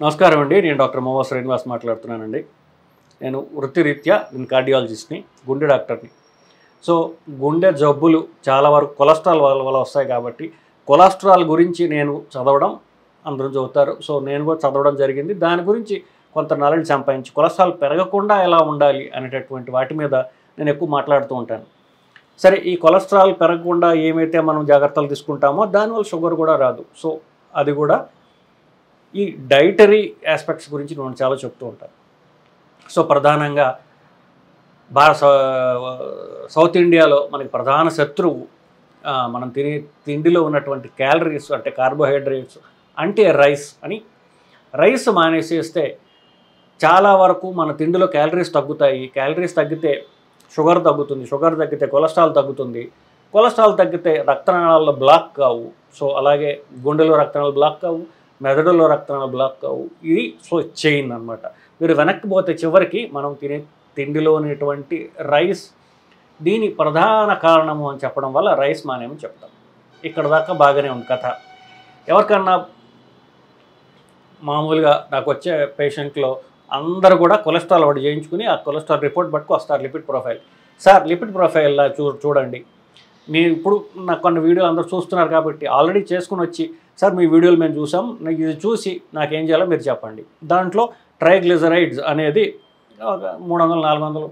నమస్కారం అండి. నేను డాక్టర్ మోవా శ్రీనివాస్ మాట్లాడుతున్నానండి. నేను వృత్తిరీత్యా కార్డియాలజిస్ట్ని, గుండె డాక్టర్ని. సో గుండె జబ్బులు చాలా వరకు కొలెస్ట్రాల్ వల్ల వస్తాయి కాబట్టి కొలెస్ట్రాల్ గురించి నేను చదవడం, అందరూ చదువుతారు. సో నేను కూడా చదవడం జరిగింది. దాని గురించి కొంత నాలెడ్జ్ సంపాదించి కొలెస్ట్రాల్ పెరగకుండా ఎలా ఉండాలి అనేటటువంటి వాటి మీద నేను ఎక్కువ మాట్లాడుతూ ఉంటాను. సరే, ఈ కొలెస్ట్రాల్ పెరగకుండా ఏమైతే మనం జాగ్రత్తలు తీసుకుంటామో దానివల్ల షుగర్ కూడా రాదు. సో అది కూడా ఈ డైటరీ ఆస్పెక్ట్స్ గురించి నేను చాలా చెప్తూ ఉంటాను. సో ప్రధానంగా సౌత్ ఇండియాలో మనకి ప్రధాన శత్రువు మనం తినే తిండిలో ఉన్నటువంటి క్యాలరీస్, అంటే కార్బోహైడ్రేట్స్, అంటే రైస్ అని. రైస్ మానేసేస్తే చాలా వరకు మన తిండిలో క్యాలరీస్ తగ్గుతాయి. క్యాలరీస్ తగ్గితే షుగర్ తగ్గుతుంది, షుగర్ తగ్గితే కొలెస్ట్రాల్ తగ్గుతుంది, కొలెస్ట్రాల్ తగ్గితే రక్తనాళాల్లో బ్లాక్ కావు. సో అలాగే గుండెలో రక్తనాళాలు బ్లాక్ కావు, మెదడులో రక్తనాళాలు బ్లాక్ కావు. ఇది సో చైన్ అనమాట. మీరు వెనక్కి పోతే చివరికి మనం తినే తిండిలో ఉన్నటువంటి రైస్ దీని ప్రధాన కారణము అని చెప్పడం వల్ల రైస్ మానేమని చెప్తాం. ఇక్కడ దాకా బాగానే ఉంది కథ. ఎవరికన్నా మామూలుగా నాకు వచ్చే పేషెంట్లో అందరూ కూడా కొలెస్ట్రాల్ ఒకటి చేయించుకుని ఆ కొలెస్ట్రాల్ రిపోర్ట్ పట్టుకు వస్తారు. Lipid profile, sir lipid profile చూడండి. మీరు ఇప్పుడు నాకు కొన్ని వీడియోలు అందరూ చూస్తున్నారు కాబట్టి ఆల్రెడీ చేసుకుని వచ్చి, సార్ మీ వీడియోలు మేము చూసాం, నాకు ఇది చూసి నాకేం చేయాలో మీరు చెప్పండి. దాంట్లో ట్రైగ్లిజరైడ్స్ అనేది 300-400,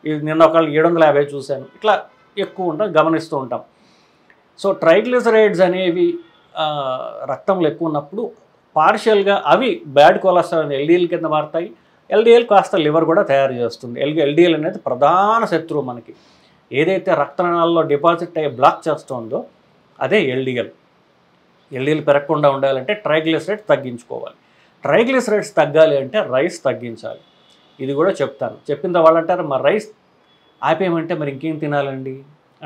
ఇది నిన్న ఒకళ్ళు 750 చూశాను. ఇట్లా ఎక్కువ ఉంటాం, గమనిస్తూ ఉంటాం. సో ట్రైగ్లిజరైడ్స్ అనేవి రక్తంలో ఎక్కువ ఉన్నప్పుడు పార్షియల్గా అవి బ్యాడ్ కొలెస్ట్రాల్ ఎల్డిఎల్ కింద మారుతాయి. ఎల్డిఎల్ కాస్త లివర్ కూడా తయారు చేస్తుంది. ఎల్డిఎల్ అనేది ప్రధాన శత్రువు మనకి. ఏదైతే రక్తనాళాల్లో డిపాజిట్ అయ్యి బ్లాక్ చేస్తుందో అదే ఎల్డిఎల్. ఎల్డిఎల్ పెరగకుండా ఉండాలంటే ట్రైగ్లిసరైడ్స్ తగ్గించుకోవాలి. ట్రైగ్లిసరైడ్స్ తగ్గాలి అంటే రైస్ తగ్గించాలి. ఇది కూడా చెప్తాను. చెప్పిన వాళ్ళు అంటారు, మరి రైస్ ఆపేయమంటే మరి ఇంకేం తినాలండి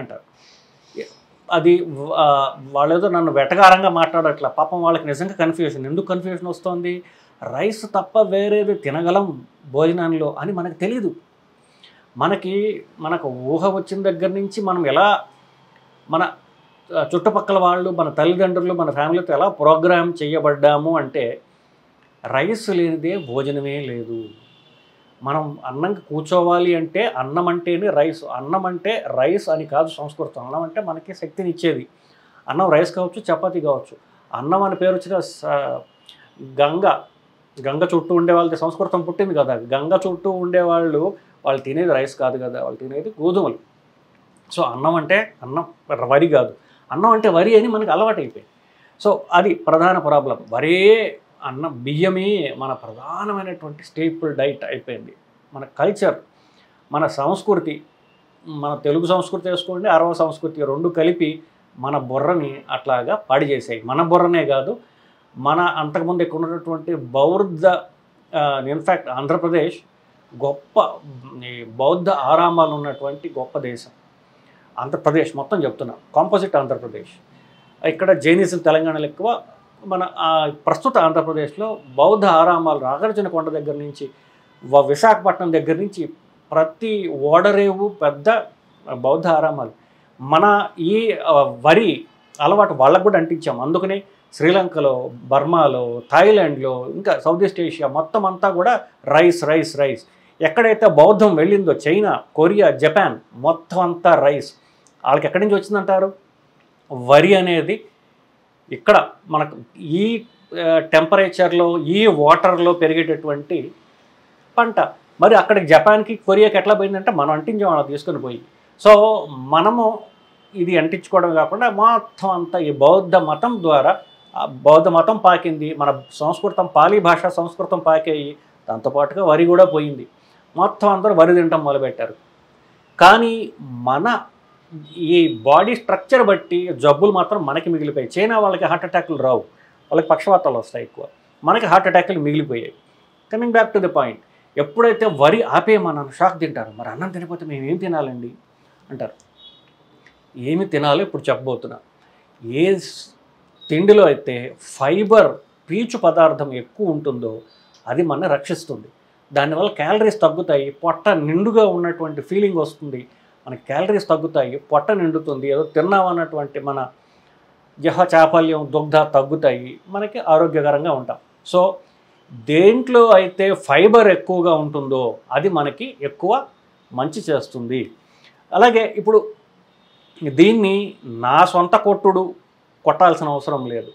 అంటారు. అది వాళ్ళేదో నన్ను వెటకారంగా మాట్లాడట్లా. పాపం వాళ్ళకి నిజంగా కన్ఫ్యూజన్. ఎందుకు కన్ఫ్యూజన్ వస్తుంది? రైస్ తప్ప వేరేది తినగలం భోజనంలో అని మనకు తెలీదు. మనకు ఊహ వచ్చిన దగ్గర నుంచి మనం ఎలా మన చుట్టుపక్కల వాళ్ళు, మన తల్లిదండ్రులు, మన ఫ్యామిలీతో ఎలా ప్రోగ్రామ్ చేయబడ్డాము అంటే రైస్ లేనిదే భోజనమే లేదు. మనం అన్నంకి కూర్చోవాలి అంటే అన్నం అంటేనే రైస్. అన్నం అంటే రైస్ అని కాదు సంస్కృతం. అన్నం అంటే మనకి శక్తిని ఇచ్చేది. అన్నం రైస్ కావచ్చు, చపాతీ కావచ్చు. అన్నం అని పేరు వచ్చిన గంగ చుట్టూ ఉండే వాళ్ళది సంస్కృతం పుట్టింది కదా. గంగ చుట్టూ ఉండేవాళ్ళు తినేది రైస్ కాదు కదా, వాళ్ళు తినేది గోధుమలు. సో అన్నం అంటే అన్నం, వరి కాదు. అన్నం అంటే వరి అని మనకు అలవాటు అయిపోయింది. సో అది ప్రధాన ప్రాబ్లం. వరే అన్నం, బియ్యమే మన ప్రధానమైనటువంటి స్టేపుల్ డైట్ అయిపోయింది. మన కల్చర్, మన సంస్కృతి, మన తెలుగు సంస్కృతి వేసుకోండి, అరవ సంస్కృతి రెండు కలిపి మన బుర్రని అట్లాగా పాడి చేసాయి. మన బుర్రనే కాదు, మన అంతకుముందు ఎక్కువ ఉన్నటువంటి బౌద్ధ, ఇన్ఫ్యాక్ట్ ఆంధ్రప్రదేశ్ గొప్ప బౌద్ధ ఆరామాలు ఉన్నటువంటి గొప్ప దేశం. ఆంధ్రప్రదేశ్ మొత్తం చెప్తున్నా, కాంపోజిట్ ఆంధ్రప్రదేశ్. ఇక్కడ జైనిజం తెలంగాణలో ఎక్కువ. మన ప్రస్తుత ఆంధ్రప్రదేశ్లో బౌద్ధ ఆరామాలు నాగార్జున కొండ దగ్గర నుంచి విశాఖపట్నం దగ్గర నుంచి ప్రతి ఓడరేవు పెద్ద బౌద్ధ ఆరామాలు. మన ఈ వరి అలవాటు వాళ్ళకు కూడా అంటించాం. అందుకనే శ్రీలంకలో, బర్మాలో, థాయిలాండ్లో, ఇంకా సౌత్ ఈస్ట్ ఏషియా మొత్తం అంతా కూడా రైస్ రైస్ రైస్. ఎక్కడైతే బౌద్ధం వెళ్ళిందో చైనా, కొరియా, జపాన్ మొత్తం అంతా రైస్. వాళ్ళకి ఎక్కడి నుంచి వచ్చిందంటారు? వరి అనేది ఇక్కడ మనకు ఈ టెంపరేచర్లో, ఈ వాటర్లో పెరిగేటటువంటి పంట. మరి అక్కడికి జపాన్కి, కొరియాకి ఎట్లా పోయిందంటే మనం అంటించాం అలా తీసుకొని పోయి. సో మనము ఇది అంటించుకోవడం కాకుండా మొత్తం అంతా ఈ బౌద్ధ మతం ద్వారా, బౌద్ధ మతం పాకింది, మన సంస్కృతం, పాలీ భాష సంస్కృతం పాకేయి, దాంతోపాటుగా వరి కూడా పోయింది. మొత్తం అందరూ వరి తినటం మొదలుపెట్టారు. కానీ మన ఈ బాడీ స్ట్రక్చర్ బట్టి జబ్బులు మాత్రం మనకి మిగిలిపోయాయి. చైనా వాళ్ళకి హార్ట్ అటాక్లు రావు, వాళ్ళకి పక్షవాతాలు వస్తాయి ఎక్కువ. మనకి హార్ట్ అటాక్లు మిగిలిపోయాయి. Coming back to the point, ఎప్పుడైతే వరి ఆపేయమన్నాను షాక్ తింటారు. మరి అన్నం తినకపోతే మేము ఏం తినాలండి అంటారు. ఏమి తినాలో ఇప్పుడు చెప్పబోతున్నా. ఏ తిండిలో అయితే ఫైబర్, పీచు పదార్థం ఎక్కువ ఉంటుందో అది మన రక్షిస్తుంది. దానివల్ల క్యాలరీస్ తగ్గుతాయి, పొట్ట నిండుగా ఉన్నటువంటి ఫీలింగ్ వస్తుంది. మనకి క్యాలరీస్ తగ్గుతాయి, పొట్ట నిండుతుంది, ఏదో తిన్నామన్నటువంటి మన జహ చాపల్యం, దుగ్ధ తగ్గుతాయి, మనకి ఆరోగ్యకరంగా ఉంటాం. సో దేంట్లో అయితే ఫైబర్ ఎక్కువగా ఉంటుందో అది మనకి ఎక్కువ మంచి చేస్తుంది. అలాగే ఇప్పుడు దీన్ని నా సొంత కొట్టాల్సిన అవసరం లేదు.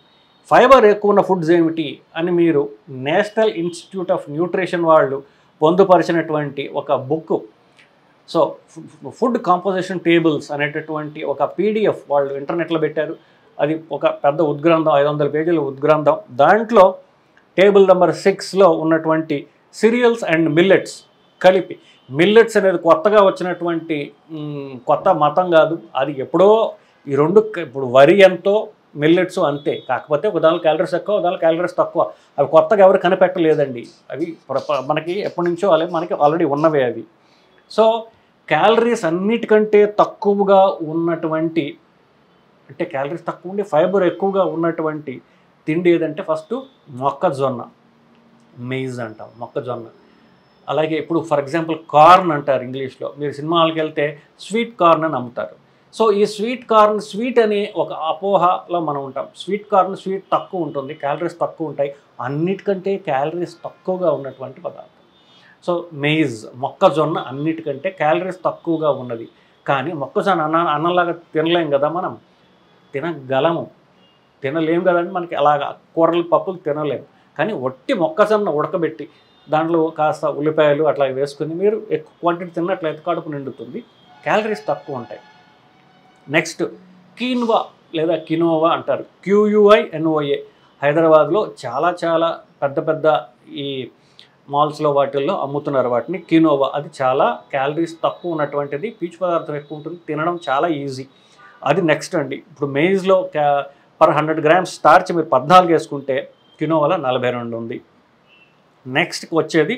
ఫైబర్ ఎక్కువ ఉన్న ఫుడ్స్ ఏమిటి అని మీరు నేషనల్ ఇన్స్టిట్యూట్ ఆఫ్ న్యూట్రిషన్ వాళ్ళు పొందుపరిచినటువంటి ఒక book, so food composition tables అనేటటువంటి ఒక పీడిఎఫ్ వాళ్ళు ఇంటర్నెట్లో పెట్టారు. అది ఒక పెద్ద ఉద్గ్రంథం, 500 పేజీల ఉద్గ్రంథం. దాంట్లో టేబుల్ నెంబర్ 6లో ఉన్నటువంటి సిరియల్స్ అండ్ మిల్లెట్స్ కలిపి, మిల్లెట్స్ అనేది కొత్తగా వచ్చినటువంటి కొత్త మతం కాదు, అది ఎప్పుడో ఈ రెండు, ఇప్పుడు వరి ఎంతో మిల్లెట్స్ అంతే, కాకపోతే ఒక దానిలో క్యాలరీస్ ఎక్కువ, ఒక దానిలో క్యాలరీస్ తక్కువ. అవి కొత్తగా ఎవరు కనిపెట్టలేదండి, అవి మనకి ఎప్పటి నుంచో మనకి ఆల్రెడీ ఉన్నవే అవి. సో క్యాలరీస్ అన్నిటికంటే తక్కువగా ఉన్నటువంటి, అంటే క్యాలరీస్ తక్కువ ఉండి ఫైబర్ ఎక్కువగా ఉన్నటువంటి తిండి ఏదంటే ఫస్ట్ మొక్కజొన్న, మెయిజ్ అంటాం మొక్కజొన్న. అలాగే ఇప్పుడు ఫర్ ఎగ్జాంపుల్ కార్న్ అంటారు ఇంగ్లీష్లో, మీరు సినిమాలకు వెళ్తే స్వీట్ కార్న్ అని అమ్ముతారు. సో ఈ స్వీట్ కార్న్, స్వీట్ అనే ఒక అపోహలో మనం ఉంటాం. స్వీట్ కార్న్ స్వీట్ తక్కువ ఉంటుంది, క్యాలరీస్ తక్కువ ఉంటాయి, అన్నిటికంటే క్యాలరీస్ తక్కువగా ఉన్నటువంటి పదార్థం. సో మెయిజ్, మొక్కజొన్న అన్నిటికంటే క్యాలరీస్ తక్కువగా ఉన్నది. కానీ మొక్కజొన్న అన్నంలాగా తినలేం కదా, మనం తినగలము, తినలేము కదండి, మనకి అలాగా కూరలు పప్పులు తినలేము. కానీ ఒట్టి మొక్కజొన్న ఉడకబెట్టి దాంట్లో కాస్త ఉల్లిపాయలు అట్లా వేసుకుని మీరు ఎక్కువ క్వాంటిటీ తిన్నట్లయితే కడుపు నిండుతుంది, క్యాలరీస్ తక్కువ ఉంటాయి. నెక్స్ట్ కీన్వా లేదా కినోవా అంటారు, QUINOA. హైదరాబాద్లో చాలా చాలా పెద్ద పెద్ద ఈ మాల్స్లో వాటిల్లో అమ్ముతున్నారు వాటిని, కినోవా. అది చాలా క్యాలరీస్ తక్కువ ఉన్నటువంటిది, పీచు పదార్థం ఎక్కువ ఉంటుంది, తినడం చాలా ఈజీ. అది నెక్స్ట్ అండి. ఇప్పుడు మెయిజ్లో పర్ 100 గ్రామ్స్ స్టార్చ్ మీరు 14 వేసుకుంటే కినోవాలో 42 ఉంది. నెక్స్ట్కి వచ్చేది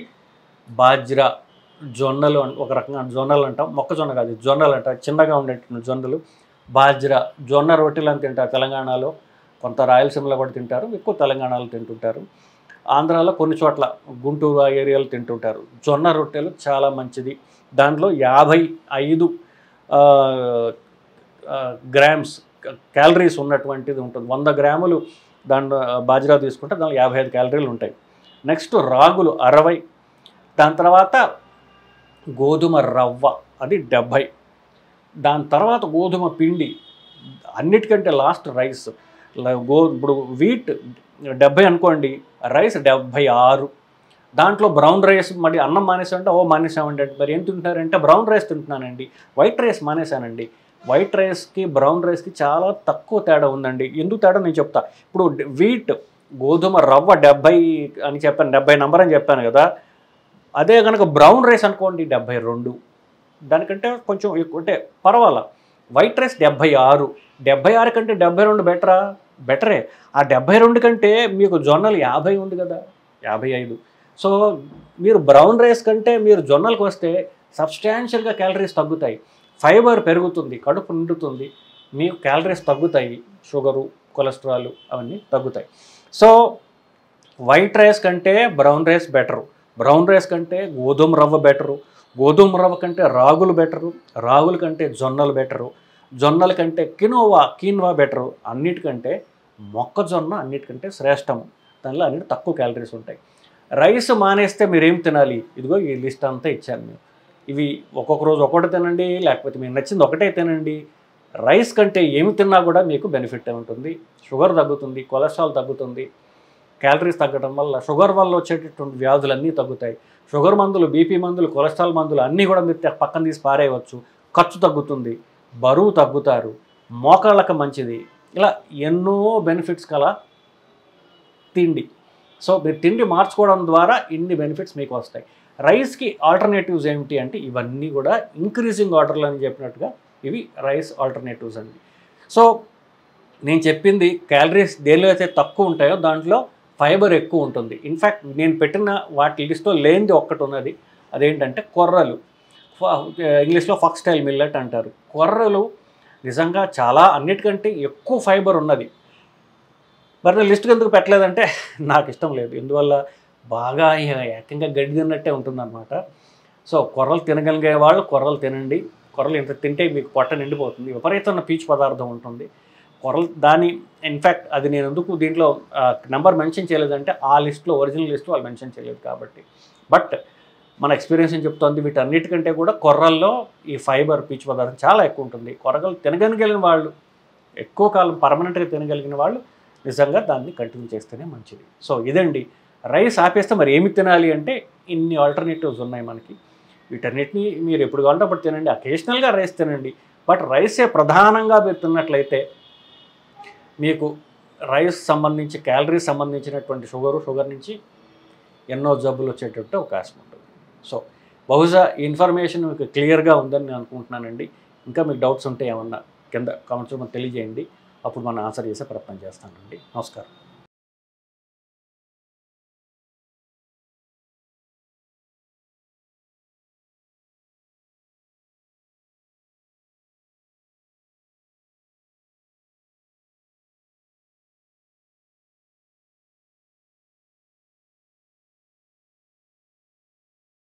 బాజ్రా, జొన్నలు, ఒక రకంగా జొన్నలు అంటాం, మొక్కజొన్న కాదు జొన్నలు అంటారు, చిన్నగా ఉండేటువంటి జొన్నలు. బాజ్రా, జొన్న రొట్టెలు అని తింటారు తెలంగాణలో, కొంత రాయలసీమలో కూడా తింటారు, ఎక్కువ తెలంగాణలో తింటుంటారు. ఆంధ్రాలో కొన్ని చోట్ల గుంటూరు ఆ ఏరియాలో తింటుంటారు. జొన్న రొట్టెలు చాలా మంచిది, దాంట్లో 55 గ్రామ్స్ క్యాలరీస్ ఉన్నటువంటిది ఉంటుంది. 100 గ్రాములు దాంట్లో బాజ్రా తీసుకుంటే దాంట్లో 55 క్యాలరీలు ఉంటాయి. నెక్స్ట్ రాగులు 60, దాని తర్వాత గోధుమ రవ్వ అది 70, దాని తర్వాత గోధుమ పిండి, అన్నిటికంటే లాస్ట్ రైస్. ఇప్పుడు వీట్ 70 అనుకోండి, రైస్ 76. దాంట్లో బ్రౌన్ రైస్, మరి అన్నం మానేసామంటే మానేసామండి అంటే మరి ఏం తింటున్నారంటే బ్రౌన్ రైస్ తింటున్నానండి, వైట్ రైస్ మానేశానండి. వైట్ రైస్కి బ్రౌన్ రైస్కి చాలా తక్కువ తేడా ఉందండి. ఎందుకు తేడా నేను చెప్తా. ఇప్పుడు వీట్, గోధుమ రవ్వ 70 అని చెప్పాను, 70 నెంబర్ అని చెప్పాను కదా, అదే కనుక బ్రౌన్ రైస్ అనుకోండి 72, దానికంటే కొంచెం ఎక్కువ అంటే పర్వాలా. వైట్ రైస్ 76, 76 కంటే 72 బెటరే. ఆ 72 కంటే మీకు జొన్నలు 50 ఉంది కదా, 55. సో మీరు బ్రౌన్ రైస్ కంటే మీరు జొన్నలకు వస్తే సబ్స్టాన్షియల్గా క్యాలరీస్ తగ్గుతాయి, ఫైబర్ పెరుగుతుంది, కడుపు నిండుతుంది, మీకు క్యాలరీస్ తగ్గుతాయి, షుగరు కొలెస్ట్రాల్ అవన్నీ తగ్గుతాయి. సో వైట్ రైస్ కంటే brown rice better, brown rice కంటే గోధుమ రవ్వ బెటరు, గోధుమ రవ్వ కంటే రాగులు బెటరు, రాగుల కంటే జొన్నలు బెటరు, జొన్నల కంటే కీన్వా బెటరు, అన్నిటికంటే మొక్కజొన్న అన్నిటికంటే శ్రేష్టము, దానిలో అన్నిటి తక్కువ క్యాలరీస్ ఉంటాయి. రైస్ మానేస్తే మీరేం తినాలి, ఇదిగో ఈ లిస్ట్ అంతా ఇచ్చాను మేము. ఇవి ఒక్కొక్క రోజు ఒకటి తినండి, లేకపోతే మీకు నచ్చింది ఒకటే తినండి. రైస్ కంటే ఏమి తిన్నా కూడా మీకు బెనిఫిట్ ఉంటుంది, షుగర్ తగ్గుతుంది, కొలెస్ట్రాల్ తగ్గుతుంది. క్యాలరీస్ తగ్గడం వల్ల షుగర్ వల్ల వచ్చేటటువంటి వ్యాధులన్నీ తగ్గుతాయి. షుగర్ మందులు, బీపీ మందులు, కొలెస్ట్రాల్ మందులు అన్నీ కూడా మీరు పక్కన తీసి పారేయవచ్చు, ఖర్చు తగ్గుతుంది, బరువు తగ్గుతారు, మోకాళ్ళకు మంచిది, ఇలా ఎన్నో బెనిఫిట్స్ కల తిండి. సో మీరు తిండి మార్చుకోవడం ద్వారా ఇన్ని బెనిఫిట్స్ మీకు వస్తాయి. రైస్కి ఆల్టర్నేటివ్స్ ఏమిటి అంటే ఇవన్నీ కూడా ఇంక్రీజింగ్ ఆర్డర్లు అని చెప్పినట్టుగా ఇవి రైస్ ఆల్టర్నేటివ్స్ అండి. సో నేను చెప్పింది క్యాలరీస్ దేనిలో అయితే తక్కువ ఉంటాయో దాంట్లో ఫైబర్ ఎక్కువ ఉంటుంది. ఇన్ఫ్యాక్ట్ నేను పెట్టిన వాటి లిస్ట్లో లేనిది ఒక్కటి ఉన్నది, అదేంటంటే కొర్రలు, ఇంగ్లీష్లో ఫాక్స్టైల్ మిల్లెట్ అంటారు. కొర్రలు నిజంగా చాలా అన్నిటికంటే ఎక్కువ ఫైబర్ ఉన్నది. మరి నేను లిస్ట్కి ఎందుకు పెట్టలేదంటే నాకు ఇష్టం లేదు, ఎందువల్ల బాగా ఏకంగా గడ్డి తిన్నట్టే ఉంటుందన్నమాట. సో కొర్రలు తినగలిగే వాళ్ళు కొర్రలు తినండి, కొర్రలు ఇంత తింటే మీకు పొట్ట నిండిపోతుంది, విపరీతమైన పీచు పదార్థం ఉంటుంది. కొరలు దాని ఇన్ఫ్యాక్ట్ అది నేను ఎందుకు దీంట్లో నెంబర్ మెన్షన్ చేయలేదంటే ఆ లిస్ట్లో ఒరిజినల్ లిస్ట్ వాళ్ళు మెన్షన్ చేయలేదు కాబట్టి. బట్ మన ఎక్స్పీరియన్స్ ఏం చెప్తోంది, వీటన్నిటికంటే కూడా కొర్రల్లో ఈ ఫైబర్ పీచు పదార్థం చాలా ఎక్కువ ఉంటుంది. కొర్రలు తినగలిగిన వాళ్ళు, ఎక్కువ కాలం పర్మనెంట్గా తినగలిగిన వాళ్ళు నిజంగా దాన్ని కంటిన్యూ చేస్తేనే మంచిది. సో ఇదండి. రైస్ ఆపేస్తే మరి ఏమి తినాలి అంటే ఇన్ని ఆల్టర్నేటివ్స్ ఉన్నాయి మనకి. వీటన్నిటిని మీరు ఎప్పుడు కావాలంటే అప్పుడు తినండి, అకేషనల్గా రైస్ తినండి. బట్ రైసే ప్రధానంగా మీరు తిన్నట్లయితే మీకు రైస్ సంబంధించి క్యాలరీస్ సంబంధించినటువంటి షుగర్ నుంచి ఎన్నో జబ్బులు వచ్చేటట్టు అవకాశం ఉంటుంది. సో బహుశా ఈ ఇన్ఫర్మేషన్ మీకు క్లియర్గా ఉందని నేను అనుకుంటున్నానండి. ఇంకా మీకు డౌట్స్ ఉంటే ఏమన్నా కింద కామెంట్స్ తెలియజేయండి, అప్పుడు మనం ఆన్సర్ చేసే ప్రయత్నం చేస్తానండి. నమస్కారం.